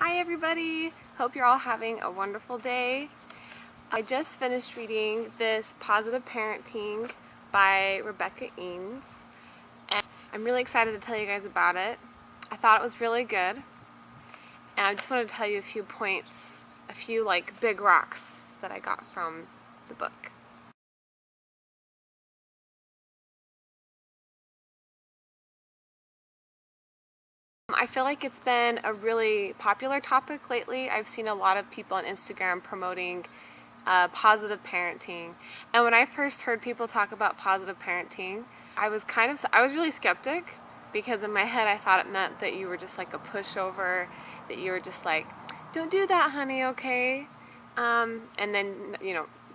Hi everybody! Hope you're all having a wonderful day. I just finished reading this Positive Parenting by Rebecca Eanes, and I'm really excited to tell you guys about it. I thought it was really good, and I just want to tell you a few points, a few like big rocks that I got from the book. I feel like it's been a really popular topic lately. I've seen a lot of people on Instagram promoting positive parenting, and when I first heard people talk about positive parenting, I was really skeptic, because in my head I thought it meant that you were just like a pushover, that you were just like, don't do that honey, okay? And then,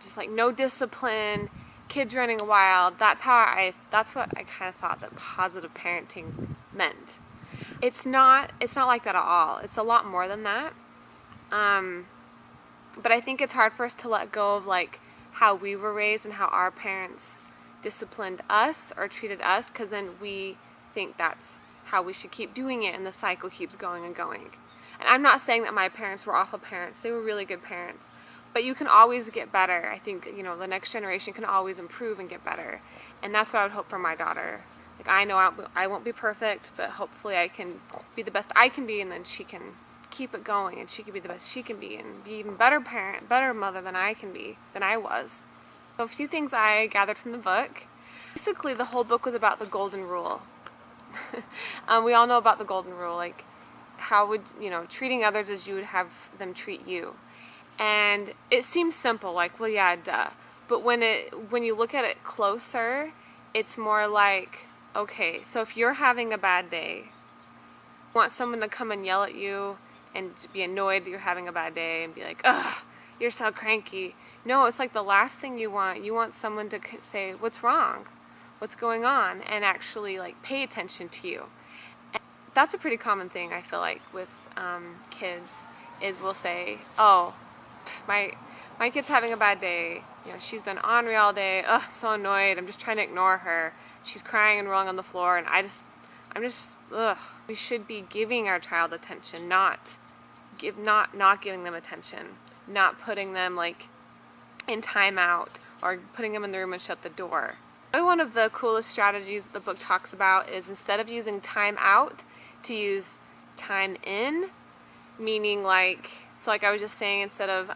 just like no discipline, kids running wild. That's what I kind of thought that positive parenting meant. It's not like that at all. It's a lot more than that. But I think it's hard for us to let go of like how we were raised and how our parents disciplined us or treated us, because then we think that's how we should keep doing it, and the cycle keeps going and going. And I'm not saying that my parents were awful parents. They were really good parents. But you can always get better. I think, the next generation can always improve and get better. And that's what I would hope for my daughter. Like, I know I won't be perfect, but hopefully I can be the best I can be, and then she can keep it going, and she can be the best she can be, and be even better parent, better mother than I was. So a few things I gathered from the book. Basically, the whole book was about the golden rule. We all know about the golden rule, like how would, treating others as you would have them treat you. And it seems simple, like, well, yeah, duh. But when you look at it closer, it's more like, okay, so if you're having a bad day, you want someone to come and yell at you and be annoyed that you're having a bad day and be like, ugh, you're so cranky. No, it's like the last thing you want. You want someone to say, what's wrong? What's going on? And actually like pay attention to you. And that's a pretty common thing, I feel like, with kids, is we'll say, oh, my kid's having a bad day. She's been ornery all day. Ugh, I'm so annoyed. I'm just trying to ignore her. She's crying and rolling on the floor, and I'm just, ugh. We should be giving our child attention, not giving them attention, not putting them like in timeout or putting them in the room and shut the door. One of the coolest strategies the book talks about is, instead of using time out, to use time in, meaning like, so like I was just saying, instead of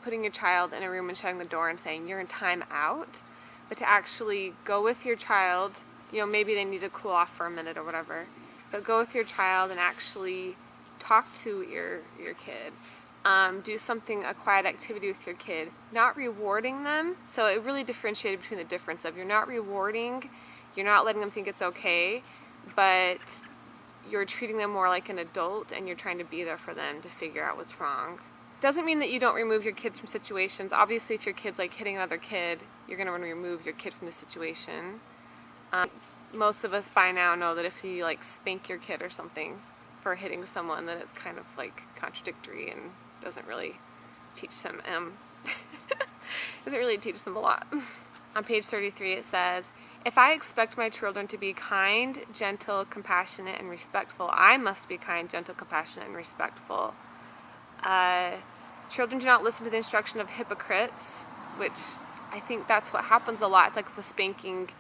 putting your child in a room and shutting the door and saying you're in time out, but to actually go with your child, maybe they need to cool off for a minute or whatever, but go with your child and actually talk to your kid. Do something, a quiet activity with your kid, not rewarding them. So it really differentiated between the difference of, you're not rewarding, you're not letting them think it's okay, but you're treating them more like an adult, and you're trying to be there for them to figure out what's wrong. Doesn't mean that you don't remove your kids from situations. Obviously, if your kid's like hitting another kid, you're going to want to remove your kid from the situation. Most of us by now know that if you like spank your kid or something for hitting someone, that it's kind of like contradictory and doesn't really teach them a lot. On page 33 it says, if I expect my children to be kind, gentle, compassionate, and respectful, I must be kind, gentle, compassionate, and respectful. Children do not listen to the instruction of hypocrites, which I think that's what happens a lot. It's like the spanking,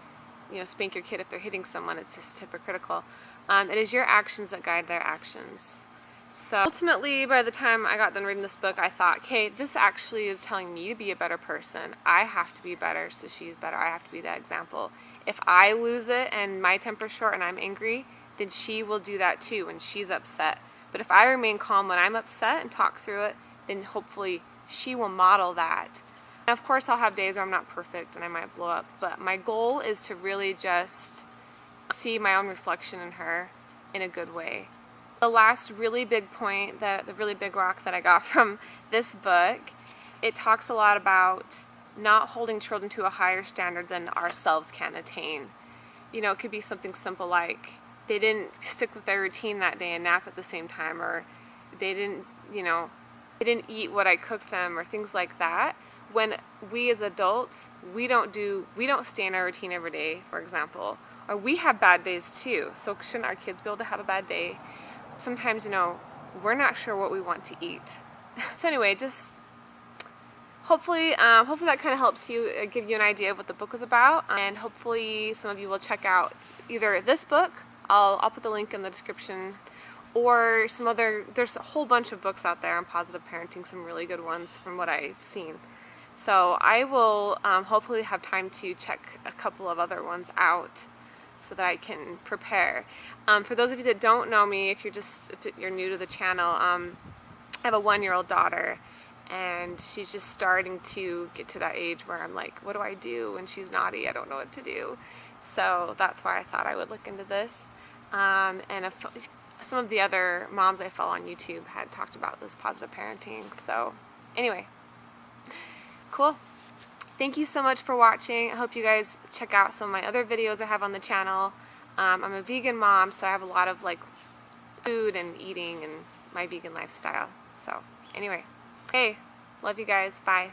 spank your kid if they're hitting someone. It's just hypocritical. It is your actions that guide their actions. So ultimately, by the time I got done reading this book, I thought, okay, this actually is telling me to be a better person. I have to be better, so she's better. I have to be that example. If I lose it and my temper's short and I'm angry, then she will do that too when she's upset. But if I remain calm when I'm upset and talk through it, then hopefully she will model that. And of course I'll have days where I'm not perfect and I might blow up, but my goal is to really just see my own reflection in her in a good way. The last really big point, the really big rock that I got from this book, it talks a lot about not holding children to a higher standard than ourselves can attain. It could be something simple like they didn't stick with their routine that day and nap at the same time, or they didn't eat what I cooked them, or things like that. When we as adults, we don't stay in our routine every day, for example, or we have bad days too. So shouldn't our kids be able to have a bad day? Sometimes, we're not sure what we want to eat. So anyway, just hopefully that kind of helps you, give you an idea of what the book was about, and hopefully some of you will check out either this book, I'll put the link in the description, or some other, there's a whole bunch of books out there on positive parenting, some really good ones from what I've seen. So I will hopefully have time to check a couple of other ones out so that I can prepare. For those of you that don't know me, if you're new to the channel, I have a 1-year-old daughter, and she's just starting to get to that age where I'm like, what do I do when she's naughty? I don't know what to do. So that's why I thought I would look into this. And some of the other moms I follow on YouTube had talked about this positive parenting. So anyway, cool. Thank you so much for watching. I hope you guys check out some of my other videos I have on the channel. I'm a vegan mom, so I have a lot of like food and eating and my vegan lifestyle. So anyway, hey, love you guys. Bye.